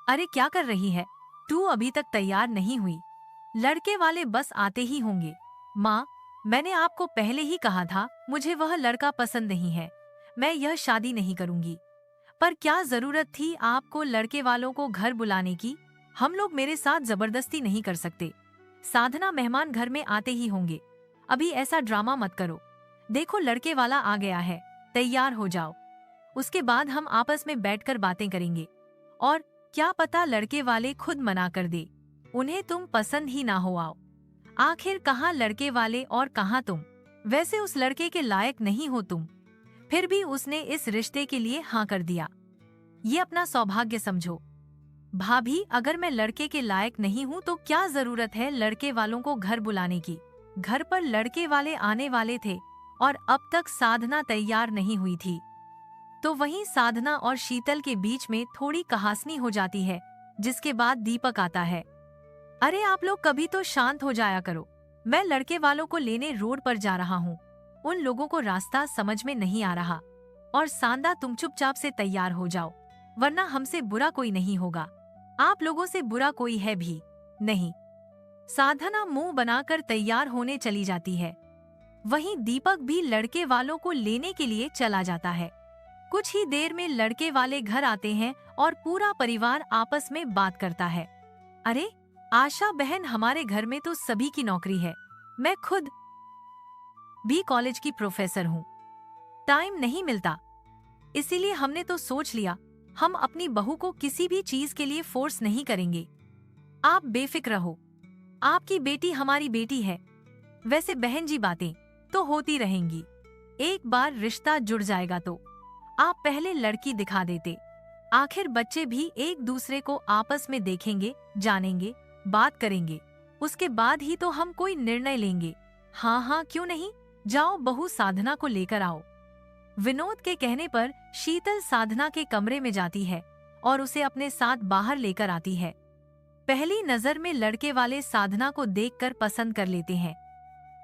अरे क्या कर रही है तू? अभी तक तैयार नहीं हुई? लड़के वाले बस आते ही होंगे। माँ, मैंने आपको पहले ही कहा था मुझे वह लड़का पसंद नहीं है। मैं यह शादी नहीं करूंगी। पर क्या जरूरत थी आपको लड़के वालों को घर बुलाने की? हम लोग मेरे साथ जबरदस्ती नहीं कर सकते। साधना, मेहमान घर में आते ही होंगे। अभी ऐसा ड्रामा मत करो। देखो लड़के वाला आ गया है, तैयार हो जाओ। उसके बाद हम आपस में बैठकर बातें करेंगे। और क्या पता लड़के वाले खुद मना कर दे, उन्हें तुम पसंद ही ना हो आओ। आखिर कहाँ लड़के वाले और कहाँ तुम? वैसे उस लड़के के लायक नहीं हो तुम, फिर भी उसने इस रिश्ते के लिए हाँ कर दिया। ये अपना सौभाग्य समझो। भाभी, अगर मैं लड़के के लायक नहीं हूँ तो क्या जरूरत है लड़के वालों को घर बुलाने की? घर पर लड़के वाले आने वाले थे और अब तक साधना तैयार नहीं हुई थी। तो वहीं साधना और शीतल के बीच में थोड़ी कहासनी हो जाती है, जिसके बाद दीपक आता है। अरे आप लोग कभी तो शांत हो जाया करो। मैं लड़के वालों को लेने रोड पर जा रहा हूँ। उन लोगों को रास्ता समझ में नहीं आ रहा। और सांदा, तुम चुपचाप से तैयार हो जाओ, वरना हमसे बुरा कोई नहीं होगा। आप लोगों से बुरा कोई है भी नहीं। साधना मुंह बनाकर तैयार होने चली जाती है। वहीं दीपक भी लड़के वालों को लेने के लिए चला जाता है। कुछ ही देर में लड़के वाले घर आते हैं और पूरा परिवार आपस में बात करता है। अरे आशा बहन, हमारे घर में तो सभी की नौकरी है। मैं खुद भी कॉलेज की प्रोफेसर हूँ। टाइम नहीं मिलता, इसीलिए हमने तो सोच लिया हम अपनी बहू को किसी भी चीज के लिए फोर्स नहीं करेंगे। आप बेफिक्र रहो, आपकी बेटी हमारी बेटी है। वैसे बहन जी, बातें तो होती रहेंगी। एक बार रिश्ता जुड़ जाएगा तो आप पहले लड़की दिखा देते। आखिर बच्चे भी एक दूसरे को आपस में देखेंगे, जानेंगे, बात करेंगे। उसके बाद ही तो हम कोई निर्णय लेंगे। हाँ हाँ, क्यों नहीं। जाओ बहू साधना को लेकर आओ। विनोद के कहने पर शीतल साधना के कमरे में जाती है और उसे अपने साथ बाहर लेकर आती है। पहली नजर में लड़के वाले साधना को देखकर पसंद कर लेते हैं।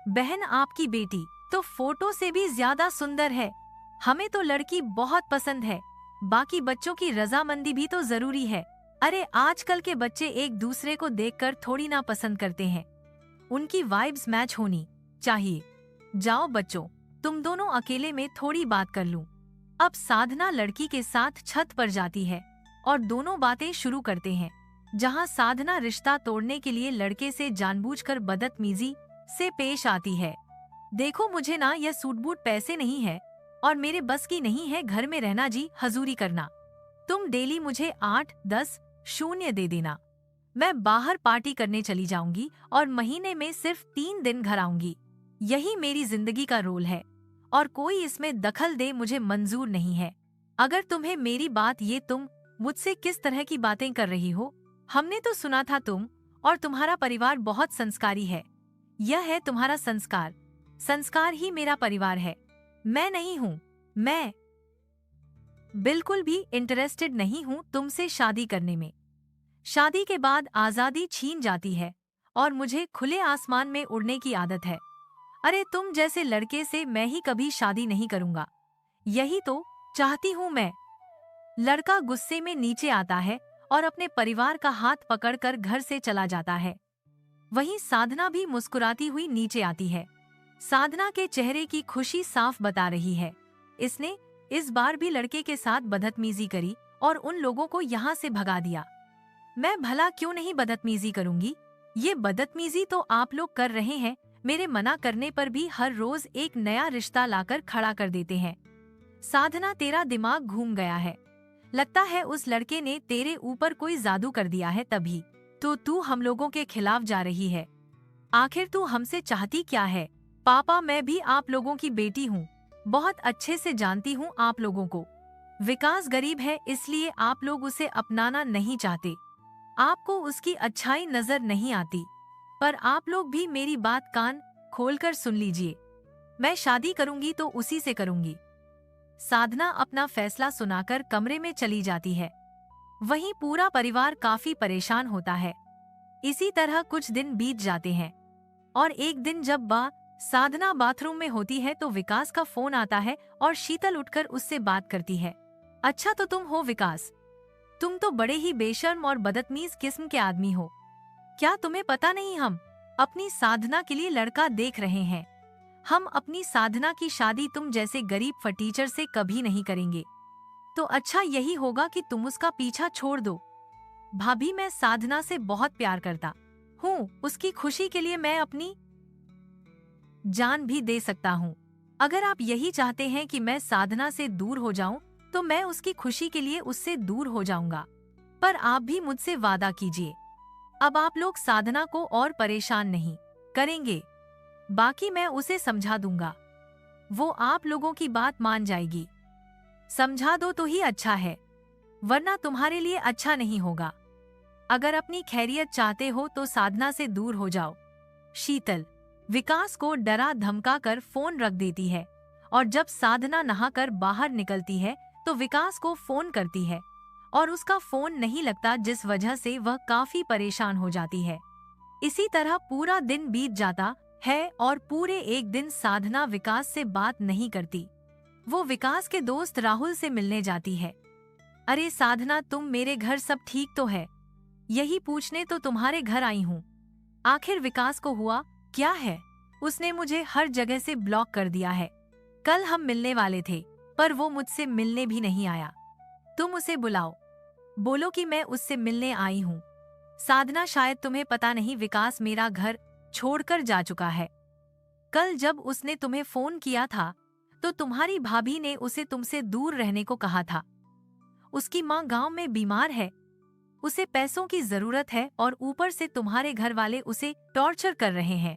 बहन, आपकी बेटी तो फोटो से भी ज्यादा सुंदर है। हमें तो लड़की बहुत पसंद है। बाकी बच्चों की रजामंदी भी तो जरूरी है। अरे आजकल के बच्चे एक दूसरे को देखकर थोड़ी ना पसंद करते हैं। उनकी वाइब्स मैच होनी चाहिए। जाओ बच्चों, तुम दोनों अकेले में थोड़ी बात कर लूं। अब साधना लड़की के साथ छत पर जाती है और दोनों बातें शुरू करते हैं। जहां साधना रिश्ता तोड़ने के लिए लड़के से जानबूझकर बदतमीजी से पेश आती है। देखो, मुझे ना यह सूट बूट पैसे नहीं है और मेरे बस की नहीं है घर में रहना जी, हजूरी करना। तुम डेली मुझे 8-10 दे देना। मैं बाहर पार्टी करने चली जाऊंगी और महीने में सिर्फ 3 दिन घर आऊंगी। यही मेरी जिंदगी का रोल है और कोई इसमें दखल दे मुझे मंजूर नहीं है। अगर तुम्हें मेरी बात, ये तुम मुझसे किस तरह की बातें कर रही हो? हमने तो सुना था तुम और तुम्हारा परिवार बहुत संस्कारी है। यह है तुम्हारा संस्कार। संस्कार ही मेरा परिवार है। मैं नहीं हूँ। मैं बिल्कुल भी इंटरेस्टेड नहीं हूँ तुमसे शादी करने में। शादी के बाद आजादी छीन जाती है और मुझे खुले आसमान में उड़ने की आदत है। अरे तुम जैसे लड़के से मैं ही कभी शादी नहीं करूँगा। यही तो चाहती हूँ मैं। लड़का गुस्से में नीचे आता है और अपने परिवार का हाथ पकड़कर घर से चला जाता है। वहीं साधना भी मुस्कुराती हुई नीचे आती है। साधना के चेहरे की खुशी साफ बता रही है। इसने इस बार भी लड़के के साथ बदतमीजी करी और उन लोगों को यहाँ से भगा दिया। मैं भला क्यों नहीं बदतमीजी करूंगी? ये बदतमीजी तो आप लोग कर रहे हैं। मेरे मना करने पर भी हर रोज एक नया रिश्ता लाकर खड़ा कर देते हैं। साधना, तेरा दिमाग घूम गया है। लगता है उस लड़के ने तेरे ऊपर कोई जादू कर दिया है, तभी तो तू हम लोगों के खिलाफ जा रही है। आखिर तू हमसे चाहती क्या है? पापा, मैं भी आप लोगों की बेटी हूँ। बहुत अच्छे से जानती हूँ आप लोगों को। विकास गरीब है, इसलिए आप लोग उसे अपनाना नहीं चाहते। आपको उसकी अच्छाई नजर नहीं आती। पर आप लोग भी मेरी बात कान खोलकर सुन लीजिए। मैं शादी करूंगी तो उसी से करूंगी। साधना अपना फैसला सुनाकर कमरे में चली जाती है। वहीं पूरा परिवार काफी परेशान होता है। इसी तरह कुछ दिन बीत जाते हैं और एक दिन जब साधना बाथरूम में होती है तो विकास का फोन आता है और शीतल उठकर उससे बात करती है। अच्छा, तो तुम हो विकास? तुम तो बड़े ही बेशर्म और बदतमीज किस्म के आदमी हो। क्या तुम्हें पता नहीं हम अपनी साधना के लिए लड़का देख रहे हैं। हम अपनी साधना की शादी तुम जैसे गरीब फटीचर से कभी नहीं करेंगे। तो अच्छा यही होगा कि तुम उसका पीछा छोड़ दो। भाभी, मैं साधना से बहुत प्यार करता हूँ। उसकी खुशी के लिए मैं अपनी जान भी दे सकता हूँ। अगर आप यही चाहते हैं कि मैं साधना से दूर हो जाऊं, तो मैं उसकी खुशी के लिए उससे दूर हो जाऊंगा। पर आप भी मुझसे वादा कीजिए, अब आप लोग साधना को और परेशान नहीं करेंगे। बाकी मैं उसे समझा दूंगा, वो आप लोगों की बात मान जाएगी। समझा दो तो ही अच्छा है, वरना तुम्हारे लिए अच्छा नहीं होगा। अगर अपनी खैरियत चाहते हो तो साधना से दूर हो जाओ। शीतल विकास को डरा धमका कर फोन रख देती है और जब साधना नहाकर बाहर निकलती है तो विकास को फोन करती है और उसका फोन नहीं लगता, जिस वजह से वह काफी परेशान हो जाती है। इसी तरह पूरा दिन बीत जाता है और पूरे एक दिन साधना विकास से बात नहीं करती। वो विकास के दोस्त राहुल से मिलने जाती है। अरे साधना, तुम मेरे घर सब ठीक तो है? यही पूछने तो तुम्हारे घर आई हूँ। आखिर विकास को हुआ क्या है? उसने मुझे हर जगह से ब्लॉक कर दिया है। कल हम मिलने वाले थे पर वो मुझसे मिलने भी नहीं आया। तुम उसे बुलाओ, बोलो कि मैं उससे मिलने आई हूँ। साधना, शायद तुम्हें पता नहीं, विकास मेरा घर छोड़कर जा चुका है। कल जब उसने तुम्हें फोन किया था तो तुम्हारी भाभी ने उसे तुमसे दूर रहने को कहा था। उसकी माँ गांव में बीमार है, उसे पैसों की जरूरत है और ऊपर से तुम्हारे घर वाले उसे टॉर्चर कर रहे हैं।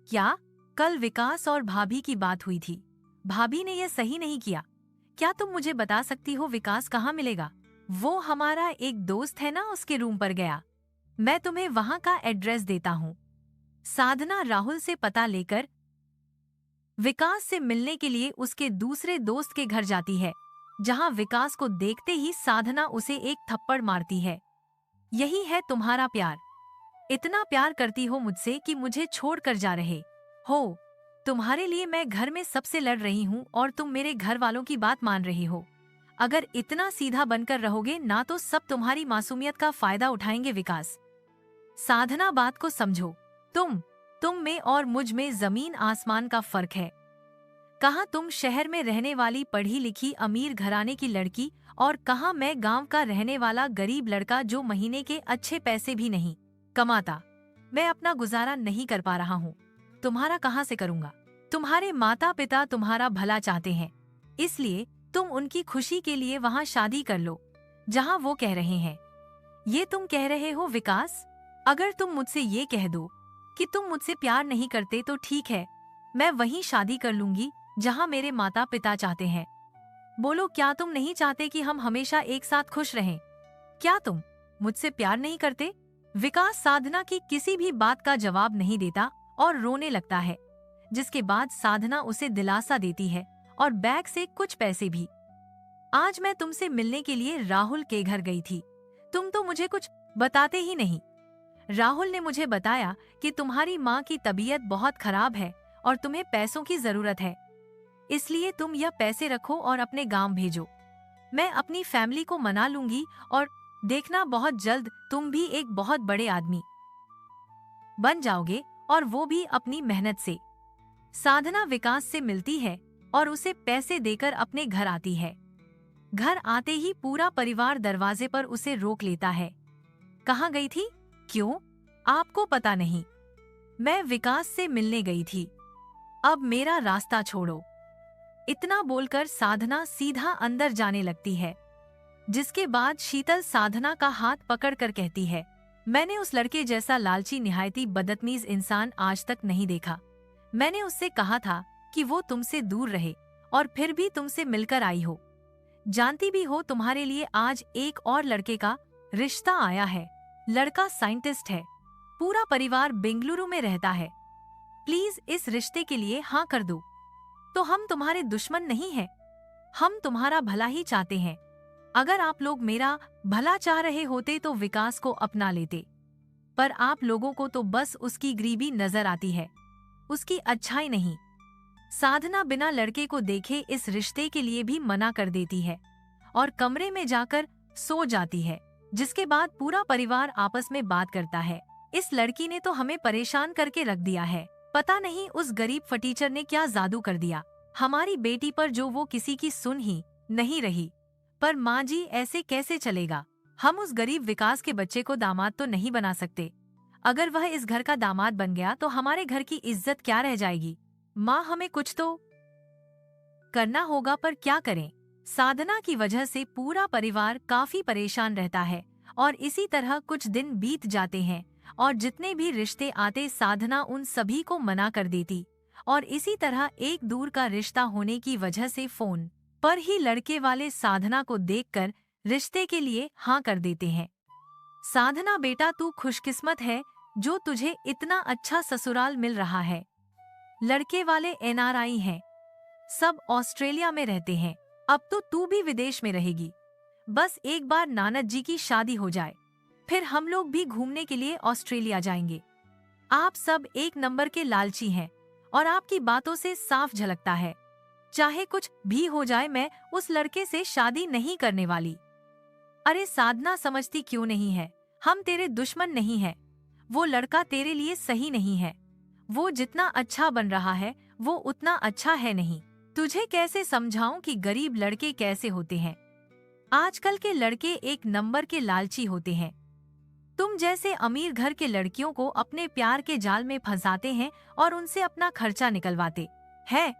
क्या कल विकास और भाभी की बात हुई थी? भाभी ने यह सही नहीं किया। क्या तुम मुझे बता सकती हो विकास कहाँ मिलेगा? वो हमारा एक दोस्त है ना, उसके रूम पर गया। मैं तुम्हें वहाँ का एड्रेस देता हूँ। साधना राहुल से पता लेकर विकास से मिलने के लिए उसके दूसरे दोस्त के घर जाती है, जहाँ विकास को देखते ही साधना उसे एक थप्पड़ मारती है। यही है तुम्हारा प्यार? इतना प्यार करती हो मुझसे कि मुझे छोड़कर जा रहे हो? तुम्हारे लिए मैं घर में सबसे लड़ रही हूँ और तुम मेरे घर वालों की बात मान रही हो। अगर इतना सीधा बनकर रहोगे ना तो सब तुम्हारी मासूमियत का फायदा उठाएंगे। विकास, साधना, बात को समझो। तुम में और मुझ में जमीन आसमान का फर्क है। कहाँ तुम शहर में रहने वाली पढ़ी लिखी अमीर घराने की लड़की और कहाँ मैं गांव का रहने वाला गरीब लड़का जो महीने के अच्छे पैसे भी नहीं कमाता। मैं अपना गुजारा नहीं कर पा रहा हूँ, तुम्हारा कहाँ से करूँगा? तुम्हारे माता पिता तुम्हारा भला चाहते हैं, इसलिए तुम उनकी खुशी के लिए वहाँ शादी कर लो जहाँ वो कह रहे हैं। ये तुम कह रहे हो विकास? अगर तुम मुझसे ये कह दो कि तुम मुझसे प्यार नहीं करते तो ठीक है, मैं वहीं शादी कर लूंगी जहाँ मेरे माता पिता चाहते हैं। बोलो, क्या तुम नहीं चाहते कि हम हमेशा एक साथ खुश रहें? क्या तुम मुझसे प्यार नहीं करते? विकास साधना की किसी भी बात का जवाब नहीं देता और रोने लगता है, जिसके बाद साधना उसे दिलासा देती है और बैग से कुछ पैसे भी। आज मैं तुमसे मिलने के लिए राहुल के घर गई थी, तुम तो मुझे कुछ बताते ही नहीं। राहुल ने मुझे बताया कि तुम्हारी माँ की तबीयत बहुत खराब है और तुम्हें पैसों की जरूरत है, इसलिए तुम यह पैसे रखो और अपने गांव भेजो। मैं अपनी फैमिली को मना लूंगी और देखना बहुत जल्द तुम भी एक बहुत बड़े आदमी बन जाओगे, और वो भी अपनी मेहनत से। साधना विकास से मिलती है और उसे पैसे देकर अपने घर आती है। घर आते ही पूरा परिवार दरवाजे पर उसे रोक लेता है। कहाँ गई थी? क्यों, आपको पता नहीं? मैं विकास से मिलने गई थी, अब मेरा रास्ता छोड़ो। इतना बोलकर साधना सीधा अंदर जाने लगती है, जिसके बाद शीतल साधना का हाथ पकड़कर कहती है, मैंने उस लड़के जैसा लालची निहायती बदतमीज इंसान आज तक नहीं देखा। मैंने उससे कहा था कि वो तुमसे दूर रहे और फिर भी तुमसे मिलकर आई हो। जानती भी हो तुम्हारे लिए आज एक और लड़के का रिश्ता आया है। लड़का साइंटिस्ट है, पूरा परिवार बेंगलुरु में रहता है। प्लीज इस रिश्ते के लिए हाँ कर दो। तो हम तुम्हारे दुश्मन नहीं हैं, हम तुम्हारा भला ही चाहते हैं। अगर आप लोग मेरा भला चाह रहे होते तो विकास को अपना लेते, पर आप लोगों को तो बस उसकी गरीबी नजर आती है, उसकी अच्छाई नहीं। साधना बिना लड़के को देखे इस रिश्ते के लिए भी मना कर देती है और कमरे में जाकर सो जाती है, जिसके बाद पूरा परिवार आपस में बात करता है। इस लड़की ने तो हमें परेशान करके रख दिया है। पता नहीं उस गरीब फटीचर ने क्या जादू कर दिया हमारी बेटी पर, जो वो किसी की सुन ही नहीं रही। पर माँ जी, ऐसे कैसे चलेगा? हम उस गरीब विकास के बच्चे को दामाद तो नहीं बना सकते। अगर वह इस घर का दामाद बन गया तो हमारे घर की इज्जत क्या रह जाएगी? माँ, हमें कुछ तो करना होगा, पर क्या करें? साधना की वजह से पूरा परिवार काफी परेशान रहता है और इसी तरह कुछ दिन बीत जाते हैं और जितने भी रिश्ते आते साधना उन सभी को मना कर देती और इसी तरह एक दूर का रिश्ता होने की वजह से फोन पर ही लड़के वाले साधना को देखकर रिश्ते के लिए हाँ कर देते हैं। साधना बेटा, तू खुशकिस्मत है जो तुझे इतना अच्छा ससुराल मिल रहा है। लड़के वाले एनआरआई हैं, सब ऑस्ट्रेलिया में रहते हैं। अब तो तू भी विदेश में रहेगी। बस एक बार नानद जी की शादी हो जाए, फिर हम लोग भी घूमने के लिए ऑस्ट्रेलिया जाएंगे। आप सब एक नंबर के लालची हैं और आपकी बातों से साफ झलकता है। चाहे कुछ भी हो जाए, मैं उस लड़के से शादी नहीं करने वाली। अरे साधना, समझती क्यों नहीं है? हम तेरे दुश्मन नहीं हैं। वो लड़का तेरे लिए सही नहीं है। वो जितना अच्छा बन रहा है वो उतना अच्छा है नहीं। तुझे कैसे समझाऊं कि गरीब लड़के कैसे होते हैं? आजकल के लड़के एक नंबर के लालची होते हैं। तुम जैसे अमीर घर के लड़कियों को अपने प्यार के जाल में फंसाते हैं और उनसे अपना खर्चा निकलवाते हैं।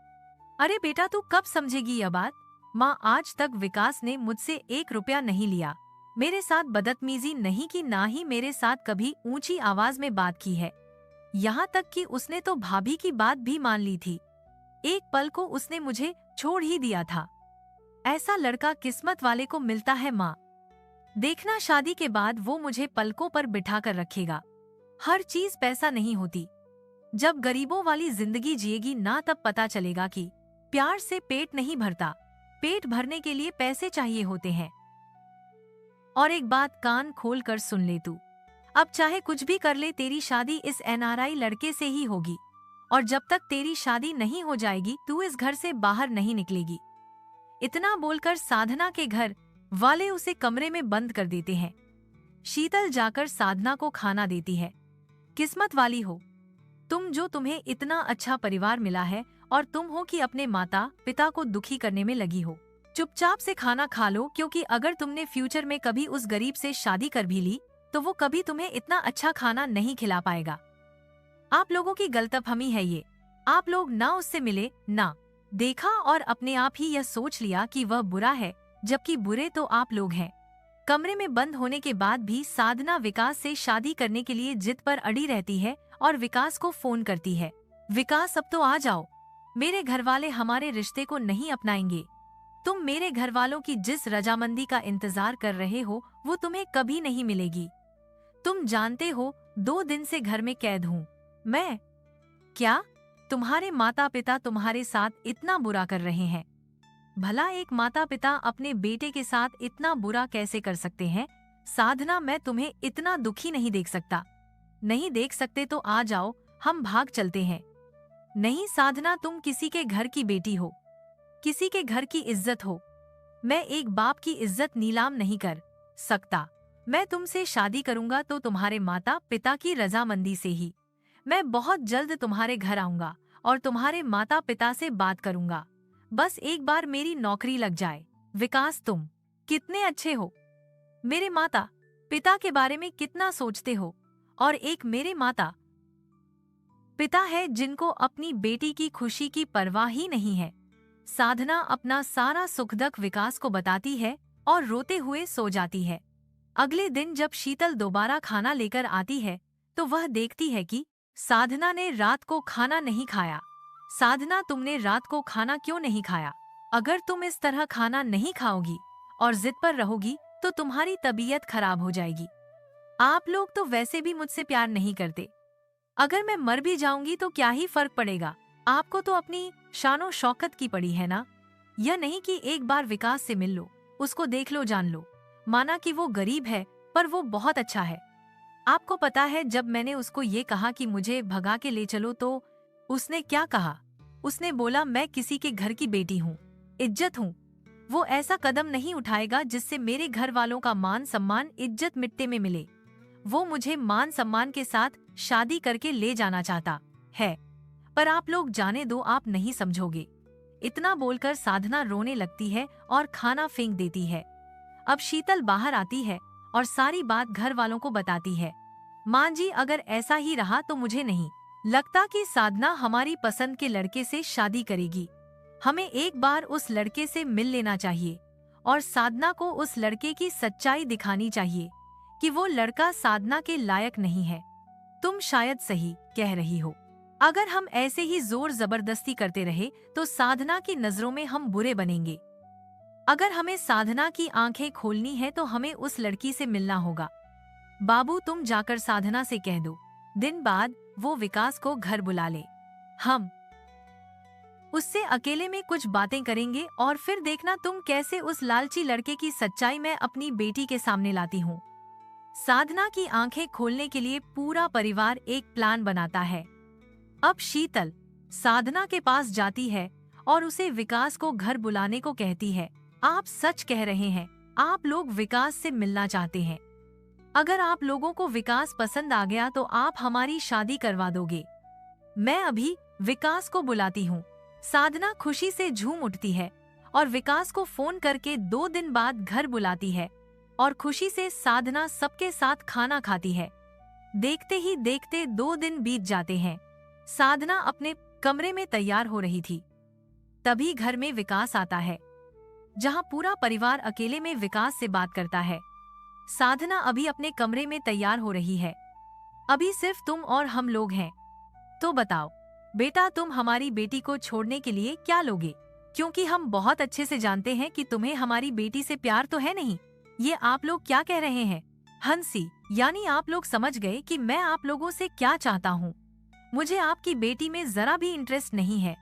अरे बेटा, तू कब समझेगी यह बात? माँ, आज तक विकास ने मुझसे 1 रुपया नहीं लिया, मेरे साथ बदतमीजी नहीं की, ना ही मेरे साथ कभी ऊंची आवाज में बात की है। यहाँ तक कि उसने तो भाभी की बात भी मान ली थी। एक पल को उसने मुझे छोड़ ही दिया था। ऐसा लड़का किस्मत वाले को मिलता है माँ। देखना, शादी के बाद वो मुझे पलकों पर बिठा कर रखेगा। हर चीज पैसा नहीं होती। जब गरीबों वाली जिंदगी जिएगी ना, तब पता चलेगा कि प्यार से पेट नहीं भरता, पेट भरने के लिए पैसे चाहिए होते हैं। और एक बात कान खोल कर सुन ले तू, अब चाहे कुछ भी कर ले, तेरी शादी इस एनआरआई लड़के से ही होगी और जब तक तेरी शादी नहीं हो जाएगी तू इस घर से बाहर नहीं निकलेगी। इतना बोलकर साधना के घर वाले उसे कमरे में बंद कर देते हैं। शीतल जाकर साधना को खाना देती है। किस्मत वाली हो तुम, जो तुम्हें इतना अच्छा परिवार मिला है और तुम हो कि अपने माता पिता को दुखी करने में लगी हो। चुपचाप से खाना खा लो, क्योंकि अगर तुमने फ्यूचर में कभी उस गरीब से शादी कर भी ली तो वो कभी तुम्हें इतना अच्छा खाना नहीं खिला पाएगा। आप लोगों की गलतफहमी है ये। आप लोग ना उससे मिले ना देखा और अपने आप ही यह सोच लिया कि वह बुरा है, जबकि बुरे तो आप लोग हैं। कमरे में बंद होने के बाद भी साधना विकास से शादी करने के लिए जिद पर अड़ी रहती है और विकास को फोन करती है। विकास, अब तो आ जाओ, मेरे घरवाले हमारे रिश्ते को नहीं अपनाएंगे। तुम मेरे घरवालों की जिस रजामंदी का इंतजार कर रहे हो वो तुम्हें कभी नहीं मिलेगी। तुम जानते हो 2 दिन से घर में कैद हूँ मैं। क्या तुम्हारे माता पिता तुम्हारे साथ इतना बुरा कर रहे हैं? भला एक माता पिता अपने बेटे के साथ इतना बुरा कैसे कर सकते हैं? साधना, मैं तुम्हें इतना दुखी नहीं देख सकता। नहीं देख सकते तो आ जाओ, हम भाग चलते हैं। नहीं साधना, तुम किसी के घर की बेटी हो, किसी के घर की इज्जत हो। मैं एक बाप की इज्जत नीलाम नहीं कर सकता। मैं तुमसे शादी करूंगा तो तुम्हारे माता पिता की रजामंदी से ही। मैं बहुत जल्द तुम्हारे घर आऊंगा और तुम्हारे माता पिता से बात करूंगा। बस एक बार मेरी नौकरी लग जाए। विकास, तुम कितने अच्छे हो। मेरे माता पिता के बारे में कितना सोचते हो। और एक मेरे माता पिता है जिनको अपनी बेटी की खुशी की परवाह ही नहीं है। साधना अपना सारा सुख दुख विकास को बताती है और रोते हुए सो जाती है। अगले दिन जब शीतल दोबारा खाना लेकर आती है तो वह देखती है कि साधना ने रात को खाना नहीं खाया। साधना, तुमने रात को खाना क्यों नहीं खाया? अगर तुम इस तरह खाना नहीं खाओगी और जिद पर रहोगी तो तुम्हारी तबीयत खराब हो जाएगी। आप लोग तो वैसे भी मुझसे प्यार नहीं करते। अगर मैं मर भी जाऊंगी तो क्या ही फर्क पड़ेगा? आपको तो अपनी शानो शौकत की पड़ी है ना। यह नहीं कि एक बार विकास से मिल लो, उसको देख लो, जान लो। माना कि वो गरीब है पर वो बहुत अच्छा है। आपको पता है, जब मैंने उसको ये कहा कि मुझे भगा के ले चलो तो उसने क्या कहा? उसने बोला, मैं किसी के घर की बेटी हूँ, इज्जत हूँ, वो ऐसा कदम नहीं उठाएगा जिससे मेरे घर वालों का मान सम्मान इज्जत मिट्टी में मिले। वो मुझे मान सम्मान के साथ शादी करके ले जाना चाहता है। पर आप लोग जाने दो, आप नहीं समझोगे। इतना बोलकर साधना रोने लगती है और खाना फेंक देती है। अब शीतल बाहर आती है और सारी बात घर वालों को बताती है। माँ जी, अगर ऐसा ही रहा तो मुझे नहीं लगता कि साधना हमारी पसंद के लड़के से शादी करेगी। हमें एक बार उस लड़के से मिल लेना चाहिए और साधना को उस लड़के की सच्चाई दिखानी चाहिए कि वो लड़का साधना के लायक नहीं है। तुम शायद सही कह रही हो। अगर हम ऐसे ही जोर जबरदस्ती करते रहे तो साधना की नजरों में हम बुरे बनेंगे। अगर हमें साधना की आंखें खोलनी है तो हमें उस लड़की से मिलना होगा। बाबू, तुम जाकर साधना से कह दो। दिन बाद वो विकास को घर बुला ले। हम उससे अकेले में कुछ बातें करेंगे और फिर देखना तुम कैसे उस लालची लड़के की सच्चाई मैं अपनी बेटी के सामने लाती हूँ। साधना की आंखें खोलने के लिए पूरा परिवार एक प्लान बनाता है। अब शीतल साधना के पास जाती है और उसे विकास को घर बुलाने को कहती है। आप सच कह रहे हैं, आप लोग विकास से मिलना चाहते हैं। अगर आप लोगों को विकास पसंद आ गया तो आप हमारी शादी करवा दोगे। मैं अभी विकास को बुलाती हूँ। साधना खुशी से झूम उठती है और विकास को फोन करके 2 दिन बाद घर बुलाती है और खुशी से साधना सबके साथ खाना खाती है। देखते ही देखते 2 दिन बीत जाते हैं। साधना अपने कमरे में तैयार हो रही थी, तभी घर में विकास आता है, जहां पूरा परिवार अकेले में विकास से बात करता है। साधना अभी अपने कमरे में तैयार हो रही है। अभी सिर्फ तुम और हम लोग हैं। तो बताओ बेटा, तुम हमारी बेटी को छोड़ने के लिए क्या लोगे? क्योंकि हम बहुत अच्छे से जानते हैं कि तुम्हें हमारी बेटी से प्यार तो है नहीं। ये आप लोग क्या कह रहे हैं? हंसी, यानी आप लोग समझ गए कि मैं आप लोगों से क्या चाहता हूँ। मुझे आपकी बेटी में जरा भी इंटरेस्ट नहीं है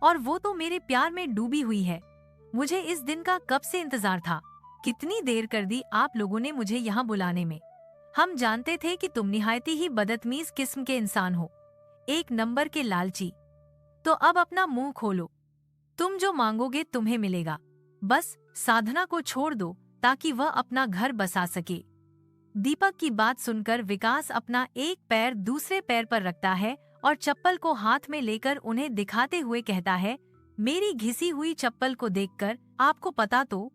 और वो तो मेरे प्यार में डूबी हुई है। मुझे इस दिन का कब से इंतजार था। कितनी देर कर दी आप लोगों ने मुझे यहाँ बुलाने में। हम जानते थे कि तुम निहायती ही बदतमीज किस्म के इंसान हो, एक नंबर के लालची। तो अब अपना मुंह खोलो, तुम जो मांगोगे तुम्हें मिलेगा। बस साधना को छोड़ दो ताकि वह अपना घर बसा सके। दीपक की बात सुनकर विकास अपना एक पैर दूसरे पैर पर रखता है और चप्पल को हाथ में लेकर उन्हें दिखाते हुए कहता है, मेरी घिसी हुई चप्पल को देखकर आपको पता तो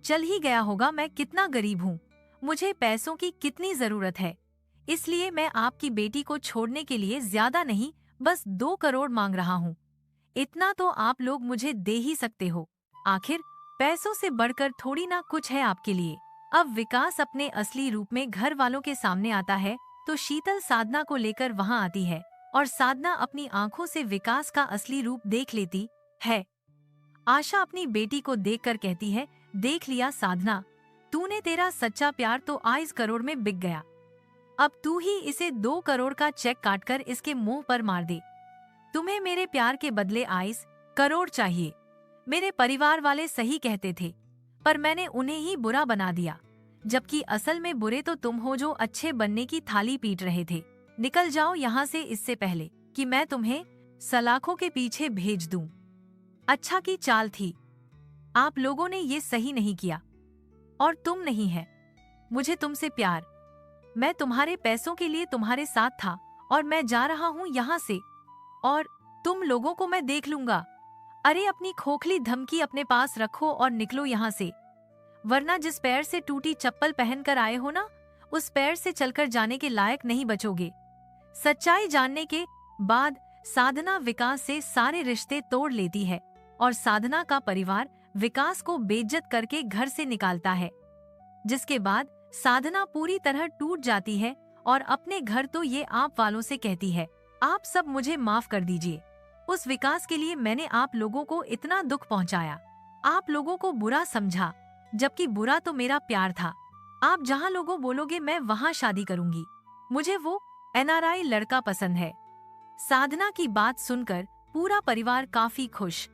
चल ही गया होगा मैं कितना गरीब हूँ, मुझे पैसों की कितनी जरूरत है। इसलिए मैं आपकी बेटी को छोड़ने के लिए ज्यादा नहीं, बस 2 करोड़ मांग रहा हूँ। इतना तो आप लोग मुझे दे ही सकते हो। आखिर पैसों से बढ़कर थोड़ी ना कुछ है आपके लिए। अब विकास अपने असली रूप में घर वालों के सामने आता है तो शीतल साधना को लेकर वहां आती है और साधना अपनी आंखों से विकास का असली रूप देख लेती है। आशा अपनी बेटी को देखकर कहती है, देख लिया साधना, तूने तेरा सच्चा प्यार तो 22 करोड़ में बिक गया। अब तू ही इसे 2 करोड़ का चेक काटकर इसके मुंह पर मार दे। तुम्हें मेरे प्यार के बदले 22 करोड़ चाहिए। मेरे परिवार वाले सही कहते थे, पर मैंने उन्हें ही बुरा बना दिया, जबकि असल में बुरे तो तुम हो जो अच्छे बनने की थाली पीट रहे थे। निकल जाओ यहाँ से इससे पहले कि मैं तुम्हें सलाखों के पीछे भेज दूं। अच्छा की चाल थी, आप लोगों ने ये सही नहीं किया। और तुम नहीं है मुझे तुमसे प्यार। मैं तुम्हारे पैसों के लिए तुम्हारे साथ था और मैं जा रहा हूँ यहाँ से और तुम लोगों को मैं देख लूंगा। अरे अपनी खोखली धमकी अपने पास रखो और निकलो यहाँ से, वरना जिस पैर से टूटी चप्पल पहनकर आए हो ना, उस पैर से चलकर जाने के लायक नहीं बचोगे। सच्चाई जानने के बाद साधना विकास से सारे रिश्ते तोड़ लेती है और साधना का परिवार विकास को बेइज्जत करके घर से निकालता है, जिसके बाद साधना पूरी तरह टूट जाती है और अपने घर तो ये आप वालों से कहती है, आप सब मुझे माफ कर दीजिए। उस विकास के लिए मैंने आप लोगों को इतना दुख पहुंचाया, आप लोगों को बुरा समझा, जबकि बुरा तो मेरा प्यार था। आप जहां लोगों बोलोगे मैं वहां शादी करूंगी। मुझे वो NRI लड़का पसंद है। साधना की बात सुनकर पूरा परिवार काफी खुश